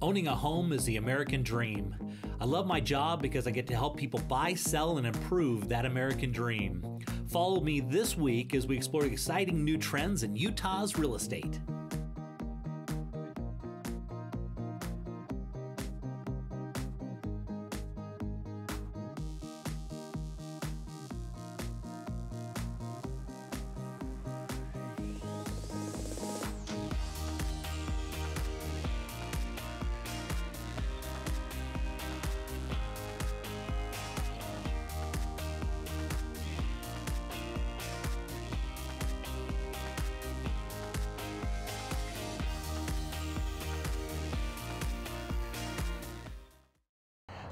Owning a home is the American dream. I love my job because I get to help people buy, sell, and improve that American dream. Follow me this week as we explore exciting new trends in Utah's real estate.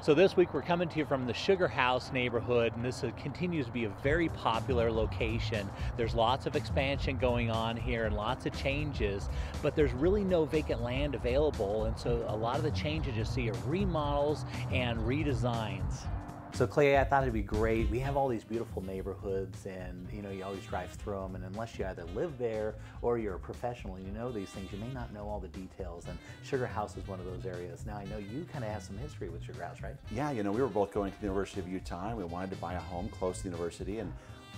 So this week we're coming to you from the Sugar House neighborhood, and this continues to be a very popular location. There's lots of expansion going on here and lots of changes, but there's really no vacant land available, and so a lot of the changes you see are remodels and redesigns. So Clay, I thought it'd be great. We have all these beautiful neighborhoods, and you always drive through them, and unless you either live there or you're a professional and you know these things, you may not know all the details, and Sugar House is one of those areas. Now I know you kind of have some history with Sugar House, right? Yeah, we were both going to the University of Utah, and we wanted to buy a home close to the university, and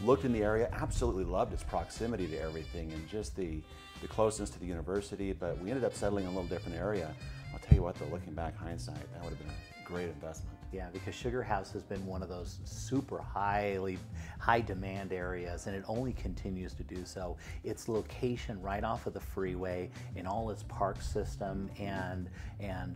looked in the area, absolutely loved its proximity to everything and just the closeness to the university, but we ended up settling in a little different area. I'll tell you what though, looking back hindsight, that would have been a great investment. Yeah, because Sugar House has been one of those super high demand areas, and it only continues to do so. Its location right off of the freeway, and all its park system, and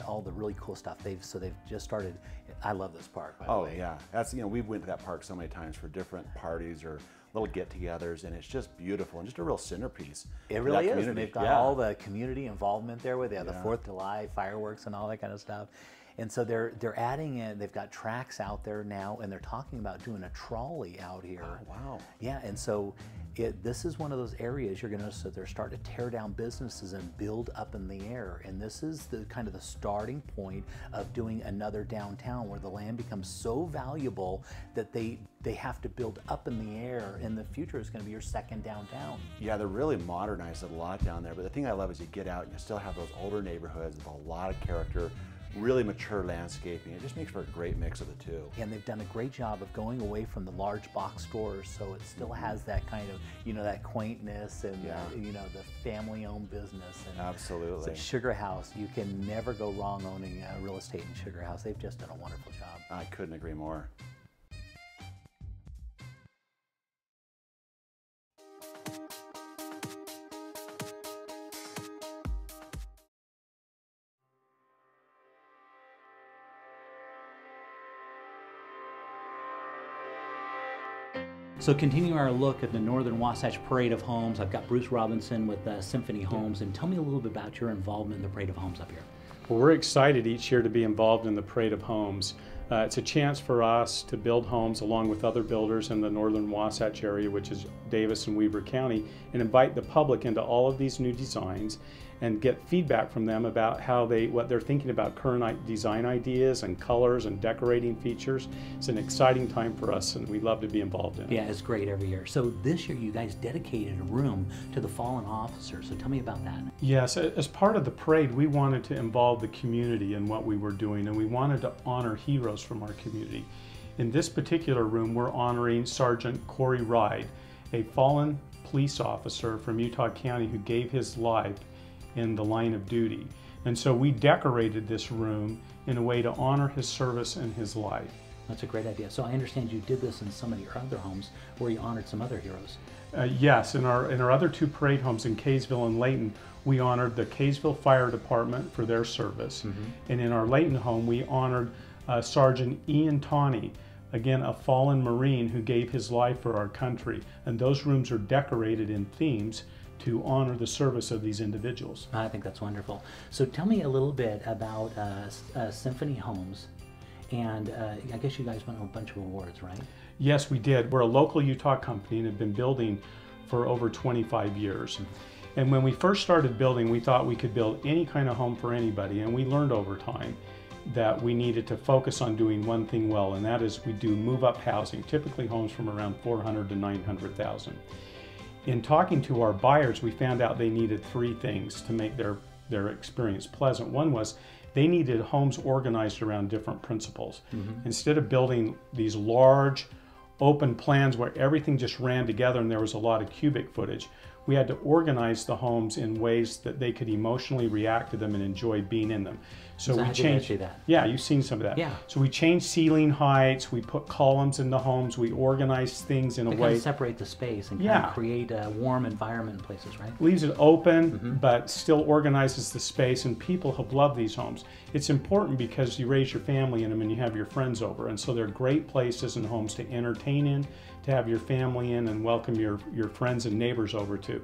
all the really cool stuff. They've just started. I love this park, by the way. Oh yeah, that's we went to that park so many times for different parties or little get-togethers, and it's just beautiful and just a real centerpiece. It really is. And they've got all the community involvement there with the 4th of July fireworks and all that kind of stuff. And so they're adding in, they've got tracks out there now, and they're talking about doing a trolley out here. Oh, wow. Yeah, and so this is one of those areas you're going to notice that they're starting to tear down businesses and build up in the air. And this is the kind of the starting point of doing another downtown where the land becomes so valuable that they have to build up in the air. In the future, it's going to be your second downtown. Yeah, they're really modernized it a lot down there. But the thing I love is you get out and you still have those older neighborhoods with a lot of character, really mature landscaping. It just makes for a great mix of the two. And they've done a great job of going away from the large box stores, so it still has that kind of, that quaintness and the family-owned business. And absolutely. So Sugar House, you can never go wrong owning real estate in Sugar House. They've just done a wonderful job. I couldn't agree more. So continuing our look at the Northern Wasatch Parade of Homes, I've got Bruce Robinson with Symphony Homes, and tell me a little bit about your involvement in the Parade of Homes up here. Well, we're excited each year to be involved in the Parade of Homes. It's a chance for us to build homes along with other builders in the Northern Wasatch area, which is Davis and Weber County, and invite the public into all of these new designs and get feedback from them about what they're thinking about current design ideas and colors and decorating features. It's an exciting time for us, and we love to be involved in it. Yeah, it's great every year. So this year you guys dedicated a room to the fallen officers, so tell me about that. Yes, as part of the parade, we wanted to involve the community in what we were doing, and we wanted to honor heroes from our community. In this particular room, we're honoring Sergeant Corey Ride, a fallen police officer from Utah County who gave his life in the line of duty. And so we decorated this room in a way to honor his service and his life. That's a great idea. So I understand you did this in some of your other homes where you honored some other heroes. Yes, in our other two parade homes in Kaysville and Layton, we honored the Kaysville Fire Department for their service. And in our Layton home, we honored Sergeant Ian Tawney, again a fallen Marine who gave his life for our country. And those rooms are decorated in themes to honor the service of these individuals. I think that's wonderful. So tell me a little bit about Symphony Homes, and I guess you guys won a bunch of awards, right? Yes, we did. We're a local Utah company and have been building for over 25 years. And when we first started building, we thought we could build any kind of home for anybody, and we learned over time that we needed to focus on doing one thing well, and that is we do move-up housing, typically homes from around 400 to 900,000. In talking to our buyers, we found out they needed three things to make their their experience pleasant. One was they needed homes organized around different principles. Instead of building these large open plans where everything just ran together and there was a lot of cubic footage, we had to organize the homes in ways that they could emotionally react to them and enjoy being in them. So we changed that. Yeah, you've seen some of that. Yeah. So we changed ceiling heights, we put columns in the homes, we organized things in a way. Kind of separate the space and kind of create a warm environment in places, right? Leaves it open, but still organizes the space, and people have loved these homes. It's important because you raise your family in them and you have your friends over, and so they're great places and homes to entertain in, to have your family in and welcome your friends and neighbors over to.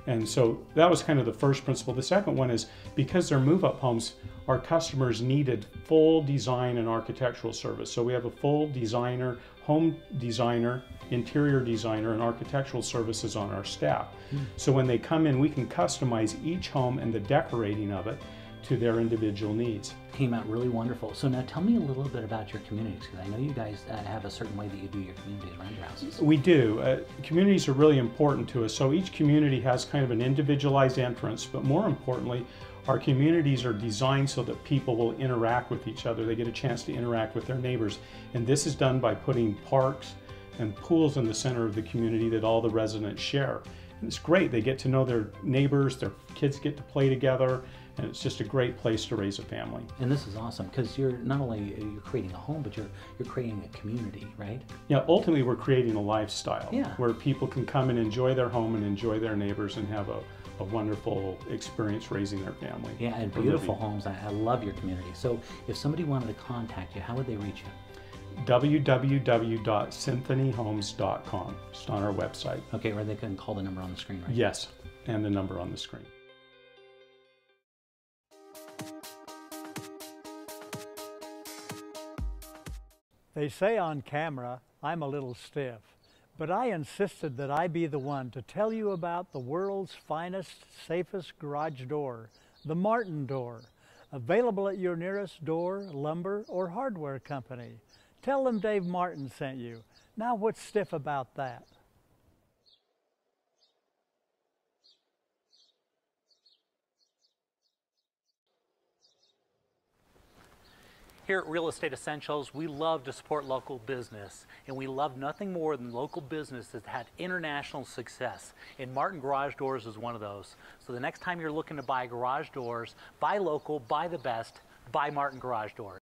And so that was kind of the first principle. The second one is because they're move-up homes, our customers needed full design and architectural service. So we have a full designer, home designer, interior designer, and architectural services on our staff. So when they come in, we can customize each home and the decorating of it to their individual needs. Came out really wonderful. So now tell me a little bit about your communities, because I know you guys have a certain way that you do your communities around your houses. We do. Communities are really important to us. So each community has kind of an individualized entrance, but more importantly, our communities are designed so that people will interact with each other. They get a chance to interact with their neighbors. And this is done by putting parks and pools in the center of the community that all the residents share. And it's great. They get to know their neighbors, their kids get to play together, and it's just a great place to raise a family. And this is awesome because you're not only creating a home, but you're creating a community, right? Yeah, ultimately we're creating a lifestyle where people can come and enjoy their home and enjoy their neighbors and have a wonderful experience raising their family. Yeah, and beautiful homes. I love your community. So if somebody wanted to contact you, how would they reach you? www.symphonyhomes.com. It's on our website. Okay, or they can call the number on the screen, right? Yes, and the number on the screen. They say on camera, I'm a little stiff, but I insisted that I be the one to tell you about the world's finest, safest garage door, the Martin door, available at your nearest door, lumber, or hardware company. Tell them Dave Martin sent you. Now what's stiff about that? Here at Real Estate Essentials, we love to support local business, and we love nothing more than local business that's had international success. And Martin Garage Doors is one of those. So the next time you're looking to buy garage doors, buy local, buy the best, buy Martin Garage Doors.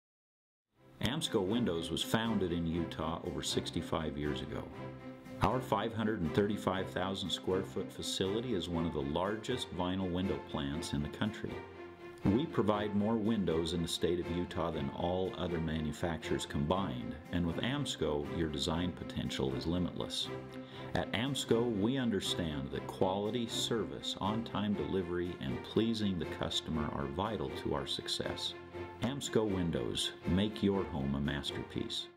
Amsco Windows was founded in Utah over 65 years ago. Our 535,000 square foot facility is one of the largest vinyl window plants in the country. We provide more windows in the state of Utah than all other manufacturers combined, and with Amsco, your design potential is limitless. At Amsco, we understand that quality, service, on-time delivery, and pleasing the customer are vital to our success. Amsco Windows, make your home a masterpiece.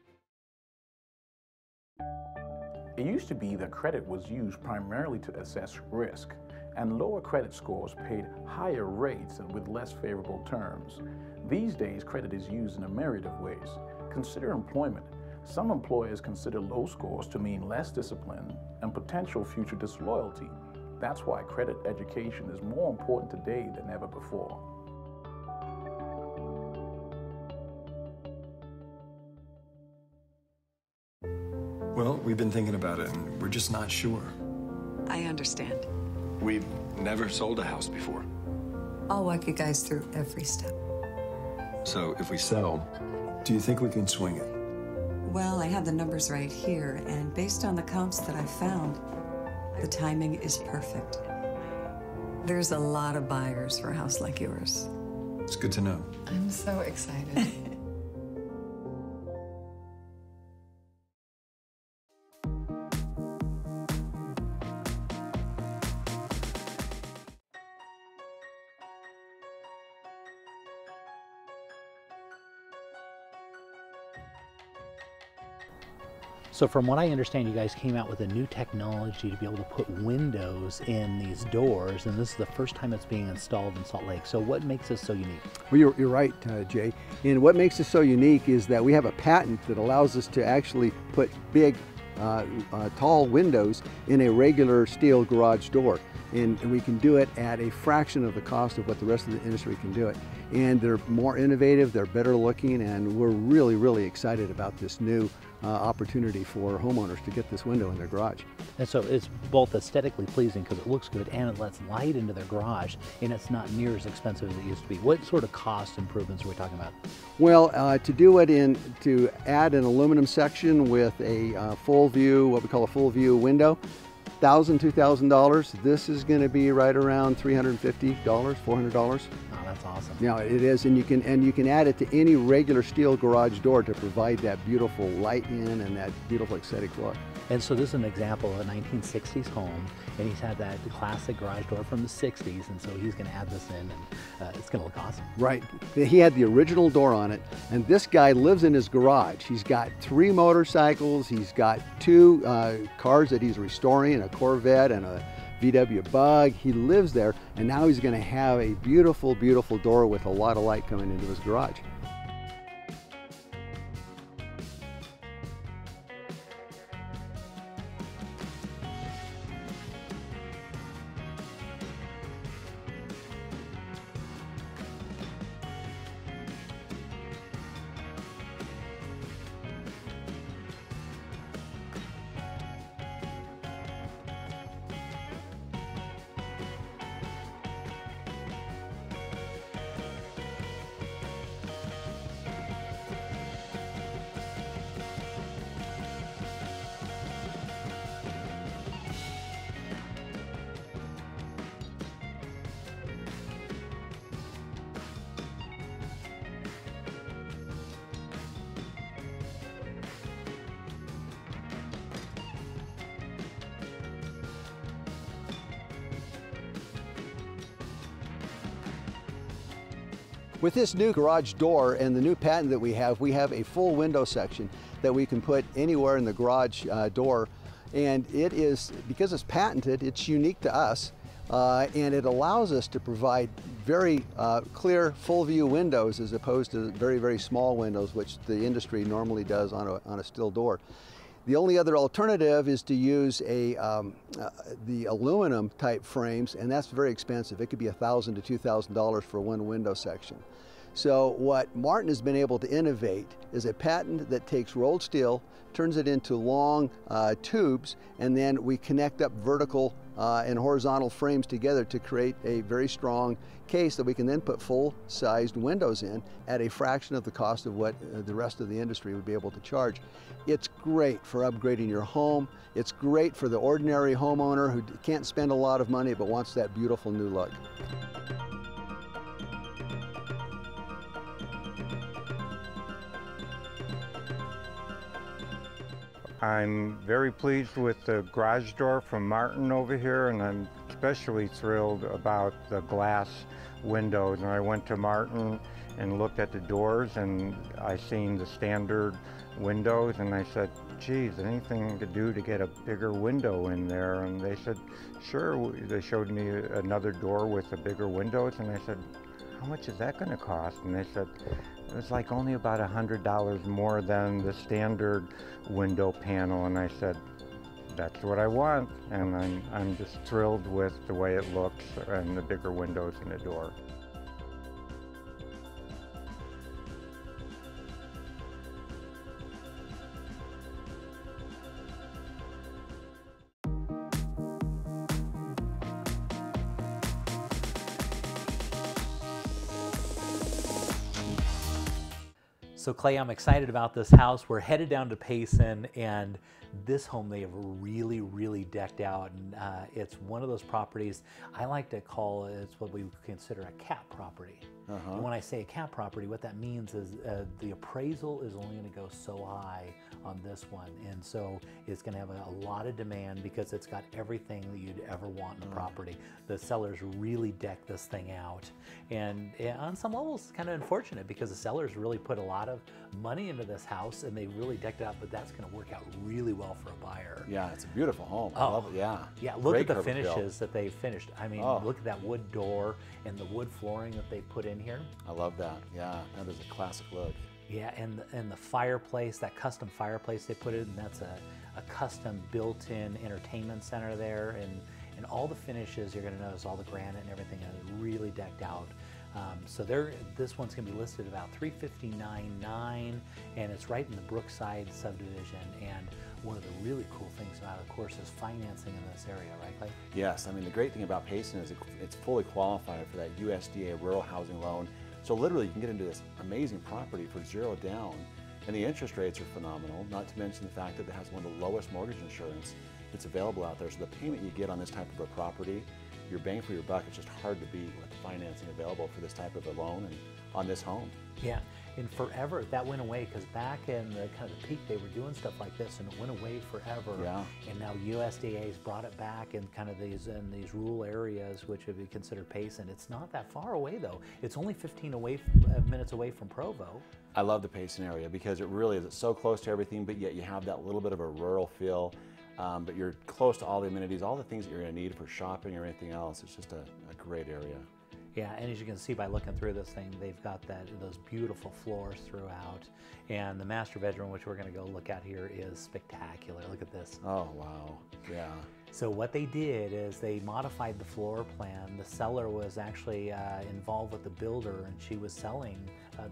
It used to be that credit was used primarily to assess risk, and lower credit scores paid higher rates and with less favorable terms. These days, credit is used in a myriad of ways. Consider employment. Some employers consider low scores to mean less discipline and potential future disloyalty. That's why credit education is more important today than ever before. Well, we've been thinking about it, and we're just not sure. I understand. We've never sold a house before. I'll walk you guys through every step. So if we sell, do you think we can swing it? Well, I have the numbers right here, and based on the comps that I've found, the timing is perfect. There's a lot of buyers for a house like yours. It's good to know. I'm so excited. So from what I understand, you guys came out with a new technology to be able to put windows in these doors, and this is the first time it's being installed in Salt Lake. So what makes this so unique? Well, you're right, Jay. And what makes us so unique is that we have a patent that allows us to actually put big tall windows in a regular steel garage door. And we can do it at a fraction of the cost of what the rest of the industry can do it. And they're more innovative, they're better looking, and we're really, really excited about this new opportunity for homeowners to get this window in their garage. And so it's both aesthetically pleasing because it looks good and it lets light into their garage, and it's not near as expensive as it used to be. What sort of cost improvements are we talking about? Well, to do it to add an aluminum section with a full view, what we call a full view window, $1,000, $2,000. This is going to be right around $350, $400. Oh, that's awesome. Yeah, it is, and you can add it to any regular steel garage door to provide that beautiful light in and that beautiful aesthetic look. And so this is an example of a 1960s home, and he's had that classic garage door from the 60s, and so he's going to add this in, and it's going to look awesome. Right. He had the original door on it, and this guy lives in his garage. He's got 3 motorcycles, he's got 2 cars that he's restoring, a Corvette and a VW Bug. He lives there, and now he's going to have a beautiful, beautiful door with a lot of light coming into his garage. With this new garage door and the new patent that we have a full window section that we can put anywhere in the garage door. And it is, because it's patented, it's unique to us, and it allows us to provide very clear full view windows as opposed to very, very small windows, which the industry normally does on a steel door. The only other alternative is to use the aluminum type frames, and that's very expensive. It could be $1,000 to $2,000 for one window section. So what Martin has been able to innovate is a patent that takes rolled steel, turns it into long tubes, and then we connect up vertical and horizontal frames together to create a very strong case that we can then put full-sized windows in at a fraction of the cost of what the rest of the industry would be able to charge. It's great for upgrading your home. It's great for the ordinary homeowner who can't spend a lot of money but wants that beautiful new look. I'm very pleased with the garage door from Martin over here, and I'm especially thrilled about the glass windows. And I went to Martin and looked at the doors, and I seen the standard windows, and I said, geez, anything to do to get a bigger window in there? And they said, sure. They showed me another door with the bigger windows, and I said, how much is that going to cost? And they said, it was like only about $100 more than the standard window panel. And I said, that's what I want. And I'm just thrilled with the way it looks and the bigger windows in the door. So Clay, I'm excited about this house. We're headed down to Payson, and this home they have really, really decked out. And it's one of those properties I like to call it's what we consider a cap property. And when I say a cap property, what that means is the appraisal is only going to go so high on this one, and so it's going to have a lot of demand because it's got everything that you'd ever want in a property. The sellers really decked this thing out, and on some levels it's kind of unfortunate because the sellers really put a lot of money into this house and they really decked it out, but that's going to work out really well for a buyer. Yeah, it's a beautiful home. I love it. Yeah, look at the finishes that they finished. I mean, look at that wood door and the wood flooring that they put in here. I love that. Yeah, that is a classic look. Yeah, and the fireplace, that custom fireplace they put in, that's a custom built-in entertainment center there, and all the finishes, you're going to notice all the granite and everything is really decked out. So this one's going to be listed about $359,900, and it's right in the Brookside subdivision. And one of the really cool things about it, of course, is financing in this area, right, Clay? Yes, I mean the great thing about Payson is it's fully qualified for that USDA rural housing loan. So literally you can get into this amazing property for zero down, and the interest rates are phenomenal, not to mention the fact that it has one of the lowest mortgage insurance that's available out there. So the payment you get on this type of a property, your bang for your buck, it's just hard to beat with the financing available for this type of a loan and on this home. Yeah, and forever that went away, because back in the kind of the peak they were doing stuff like this, and it went away forever. Yeah. And now USDA's brought it back in kind of these rural areas, which would be considered Payson. It's not that far away though. It's only 15 minutes away from Provo. I love the Payson area because it really is. It's so close to everything, but yet you have that little bit of a rural feel. But you're close to all the amenities, all the things that you're going to need for shopping or anything else. It's just a great area. Yeah, and as you can see by looking through this thing, they've got those beautiful floors throughout. And the master bedroom, which we're going to go look at here, is spectacular. Look at this. Oh, wow. Yeah. So what they did is they modified the floor plan. The seller was actually involved with the builder, and she was selling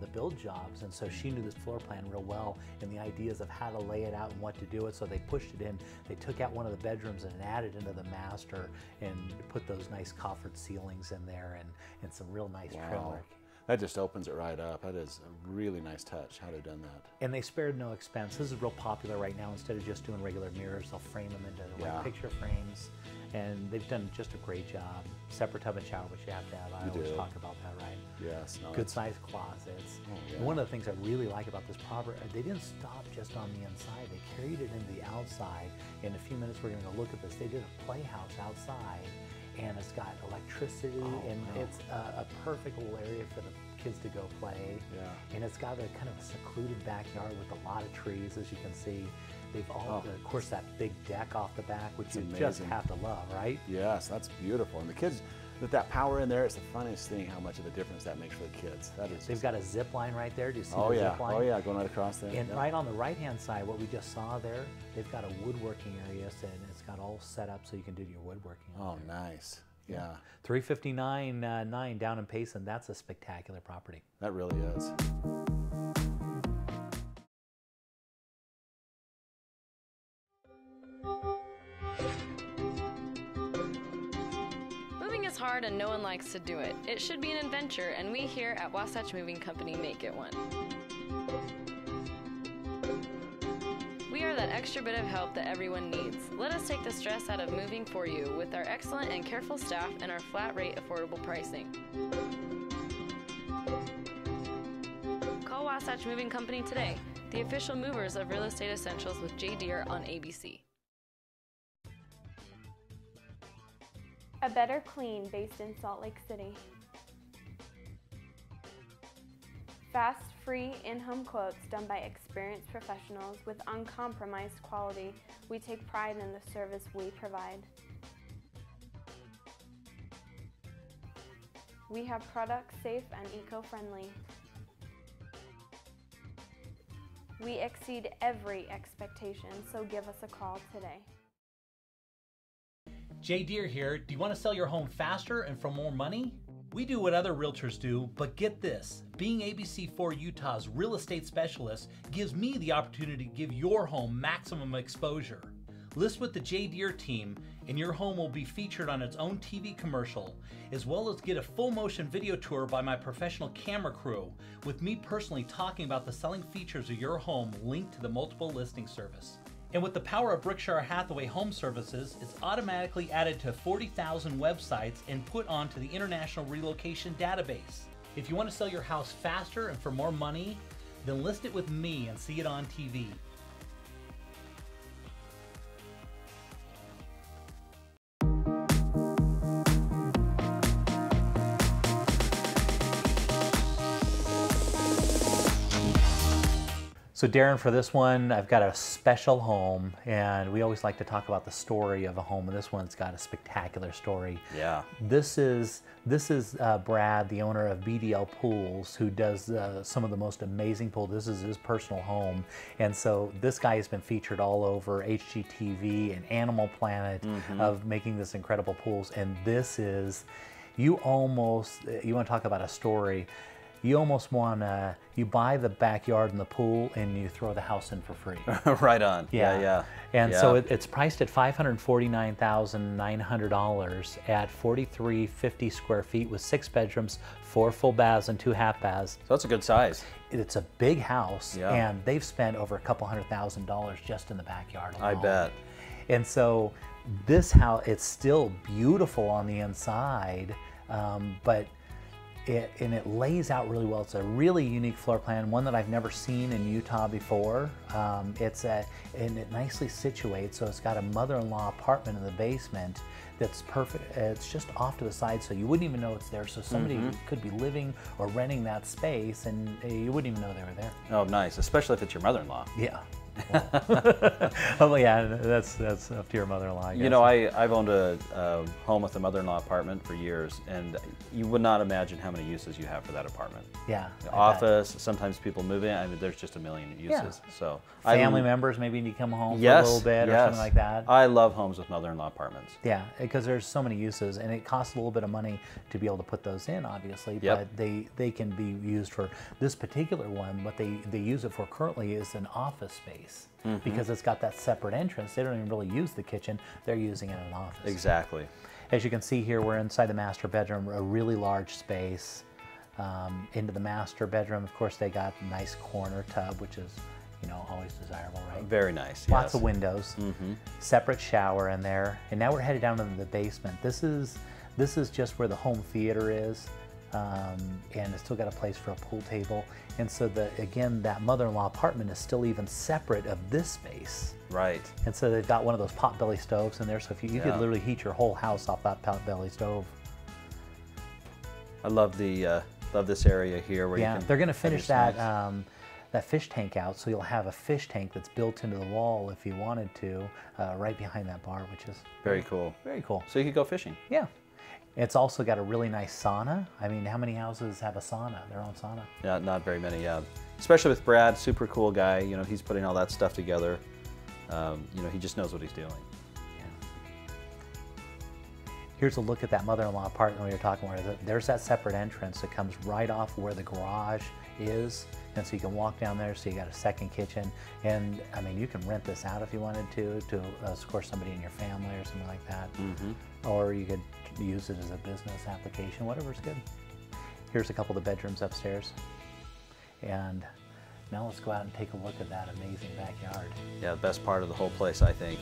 the build jobs, and so she knew this floor plan real well and the ideas of how to lay it out and what to do it. So they pushed it in. They took out one of the bedrooms and added into the master and put those nice coffered ceilings in there and some real nice trim work. That just opens it right up. That is a really nice touch, how they've done that. And they spared no expense. This is real popular right now. Instead of just doing regular mirrors, they'll frame them into picture frames. And they've done just a great job. Separate tub and shower, which you have to have. I always talk about that, right? Yes. No, good sized closets. Oh, yeah. And one of the things I really like about this property, they didn't stop just on the inside. They carried it into the outside. In a few minutes, we're going to go look at this. They did a playhouse outside, and it's got electricity, and it's a perfect little area for the kids to go play. Yeah. And it's got a kind of a secluded backyard with a lot of trees, as you can see. They've all, of course, that big deck off the back, which you just have to love, right? Yes, that's beautiful. And the kids, with that power in there, it's the funniest thing how much of a difference that makes for the kids. That is. They've got a zip line right there. Do you see the zip line? Oh yeah, going right across there. And right on the right-hand side, what we just saw there, they've got a woodworking area, and it's got all set up so you can do your woodworking. Oh, nice. Yeah. $359,900 down in Payson. That's a spectacular property. That really is. Moving is hard and no one likes to do it. It should be an adventure, and we here at Wasatch Moving Company make it one. We are that extra bit of help that everyone needs. Let us take the stress out of moving for you with our excellent and careful staff and our flat rate affordable pricing. Call Wasatch Moving Company today, the official movers of Real Estate Essentials with Jay Deere on ABC. A Better Clean, based in Salt Lake City. Fast, free, in-home quotes done by experienced professionals with uncompromised quality. We take pride in the service we provide. We have products safe and eco-friendly. We exceed every expectation, so give us a call today. Jay Deere here. Do you want to sell your home faster and for more money? We do what other realtors do, but get this. Being ABC4 Utah's real estate specialist gives me the opportunity to give your home maximum exposure. List with the Jay Deere team, and your home will be featured on its own TV commercial, as well as get a full motion video tour by my professional camera crew, with me personally talking about the selling features of your home linked to the multiple listing service. And with the power of Berkshire Hathaway Home Services, it's automatically added to 40,000 websites and put onto the International Relocation Database. If you want to sell your house faster and for more money, then list it with me and see it on TV. So Darren, for this one, I've got a special home, and we always like to talk about the story of a home, and this one's got a spectacular story. Yeah. This is Brad, the owner of BDL Pools, who does some of the most amazing pools. This is his personal home, and so this guy has been featured all over HGTV and Animal Planet of making this incredible pools, and this is, you want to talk about a story. You almost want to, you buy the backyard and the pool and you throw the house in for free. Right on. Yeah. And so it's priced at $549,900 at 4,350 square feet with 6 bedrooms, 4 full baths and 2 half baths. So that's a good size. It's a big house, and they've spent over a couple $100,000 just in the backyard alone. I bet. And so this house, it's still beautiful on the inside, but it lays out really well. It's a really unique floor plan, one that I've never seen in Utah before. And it nicely situates, so it's got a mother-in-law apartment in the basement that's perfect. It's just off to the side, so you wouldn't even know it's there. So somebody could be living or renting that space, and you wouldn't even know they were there. Oh, nice, especially if it's your mother-in-law. Yeah. Oh yeah, that's up to your mother-in-law. You know, I've owned a home with a mother-in-law apartment for years, and you would not imagine how many uses you have for that apartment. Yeah. The office, sometimes people move in. I mean, there's just a million uses. Yeah. So family members maybe need to come home for a little bit or something like that. I love homes with mother-in-law apartments. Yeah, because there's so many uses, and it costs a little bit of money to be able to put those in, obviously. But they can be used for this particular one. What they use it for currently is an office space. Because it's got that separate entrance. They don't even really use the kitchen. They're using it in an office. Exactly. As you can see here, we're inside the master bedroom, a really large space. Into the master bedroom, of course, they got a nice corner tub, which is, you know, always desirable, right? Very nice, Lots of windows. Separate shower in there. And now we're headed down into the basement. This is just where the home theater is. And it's still got a place for a pool table, and so again that mother-in-law apartment is still even separate of this space. Right. And so they've got one of those pot-belly stoves in there, so if you could literally heat your whole house off that pot-belly stove. I love this area here where you can. They're going to finish that that fish tank out, so you'll have a fish tank that's built into the wall if you wanted to, right behind that bar, which is very cool. Very cool. So you could go fishing. Yeah. It's also got a really nice sauna. I mean, how many houses have a sauna, their own sauna? Yeah, not very many, especially with Brad, super cool guy. You know, he's putting all that stuff together. You know, he just knows what he's doing. Yeah. Here's a look at that mother-in-law apartment we were talking about. There's that separate entrance that comes right off where the garage is. And so you can walk down there, so you got a second kitchen. And I mean, you can rent this out if you wanted to of course, somebody in your family or something like that. Or you could use it as a business application, whatever's good. Here's a couple of the bedrooms upstairs. And now let's go out and take a look at that amazing backyard. Yeah, the best part of the whole place, I think.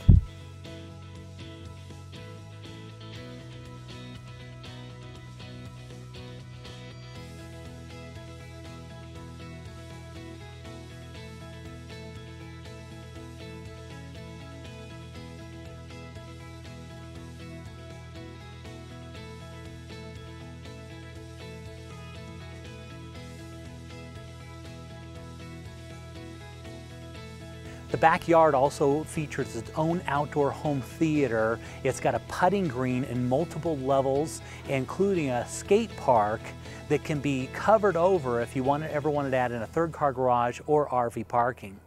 The backyard also features its own outdoor home theater. It's got a putting green in multiple levels, including a skate park that can be covered over if you ever wanted to add in a third car garage or RV parking.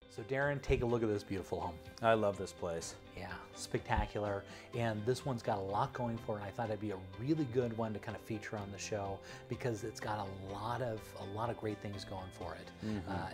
So Darren, take a look at this beautiful home. I love this place. Yeah, spectacular. And this one's got a lot going for it. I thought it'd be a really good one to kind of feature on the show because it's got a lot of great things going for it.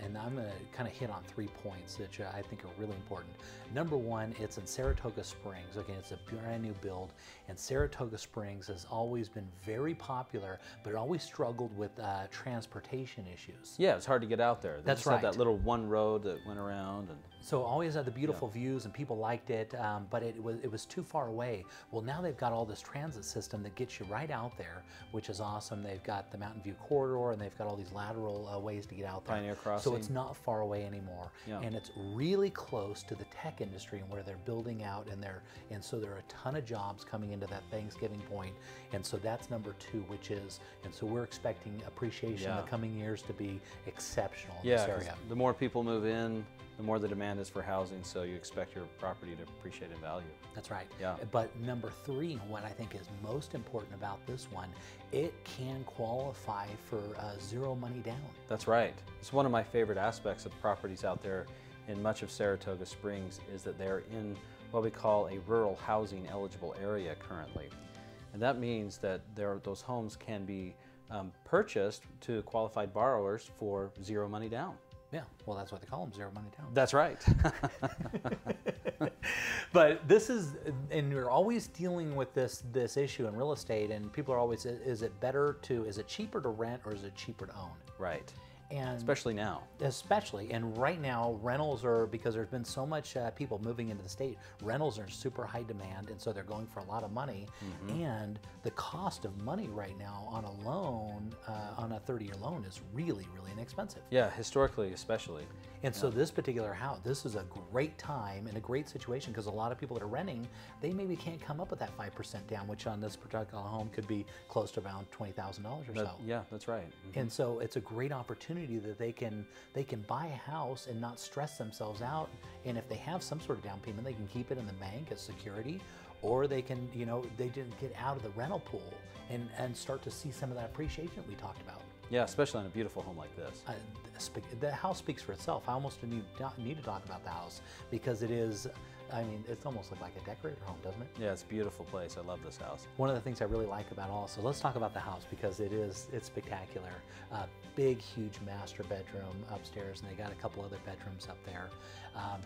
And I'm going to kind of hit on 3 points that I think are really important. Number one, it's in Saratoga Springs. Okay, it's a brand new build, and Saratoga Springs has always been very popular, but it always struggled with transportation issues. Yeah, it's hard to get out there. They That's just right. had that little one road that went around. around. And so always had the beautiful views, and people liked it, but it was too far away. Well, now they've got all this transit system that gets you right out there, which is awesome. They've got the Mountain View corridor, and they've got all these lateral ways to get out there. Pioneer Crossing. So it's not far away anymore, and it's really close to the tech industry and where they're building out, and so there are a ton of jobs coming into that Thanksgiving point, and so that's number 2, and so we're expecting appreciation in the coming years to be exceptional in this area. The more people move in, the more the demand is for housing, so you expect your property to appreciate in value. That's right. Yeah. But number 3, what I think is most important about this one, it can qualify for 0 money down. That's right. It's one of my favorite aspects of properties out there in much of Saratoga Springs is that they're in what we call a rural housing eligible area currently. And that means that those homes can be purchased to qualified borrowers for 0 money down. Yeah, well, that's what they call them, 0 money down. That's right. But this is, and we're always dealing with this issue in real estate, and people are always, is it cheaper to rent or is it cheaper to own? Right. And especially now. Especially, and right now rentals are, because there's been so much people moving into the state, rentals are super high demand, and so they're going for a lot of money. And the cost of money right now on a loan, on a 30-year loan, is really, really inexpensive. Yeah, historically especially. And so this particular house, this is a great time and a great situation, because a lot of people that are renting, they maybe can't come up with that 5% down, which on this particular home could be close to around $20,000 or so. Yeah, that's right. And so it's a great opportunity that they can buy a house and not stress themselves out. And if they have some sort of down payment, they can keep it in the bank as security, or they can, they didn't get out of the rental pool and start to see some of that appreciation that we talked about. Yeah, especially on a beautiful home like this. The house speaks for itself. I almost need to talk about the house, because it is, I mean, it's almost like a decorator home, doesn't it? Yeah, it's a beautiful place. I love this house. One of the things I really like about also, let's talk about the house, because it's spectacular. Big, huge master bedroom upstairs, and they got a couple other bedrooms up there.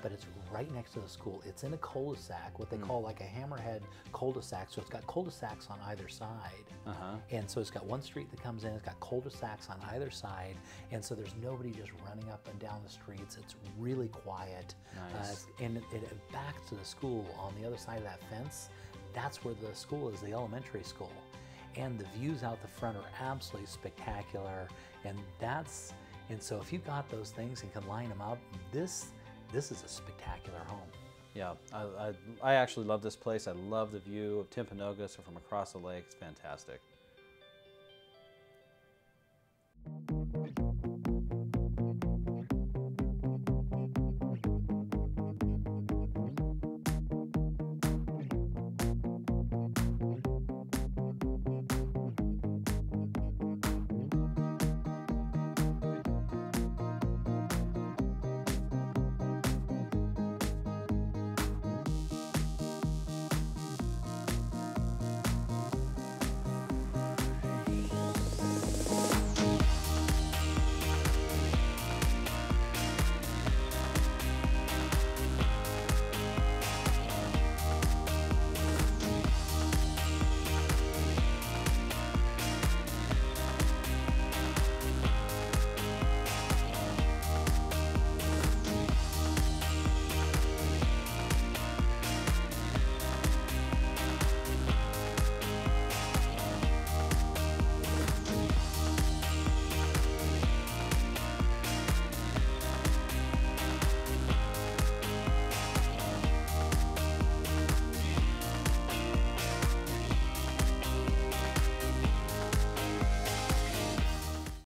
But it's right next to the school. It's in a cul-de-sac, what they call like a hammerhead cul-de-sac. So it's got cul-de-sacs on either side. And so it's got one street that comes in, it's got cul-de-sacs on either side. And so there's nobody just running up and down the streets. It's really quiet. Nice. And it backs to the school on the other side of that fence. That's where the school is, the elementary school. And the views out the front are absolutely spectacular. And so if you got those things and can line them up, this is a spectacular home. Yeah, I actually love this place. I love the view of Timpanogos from across the lake. It's fantastic.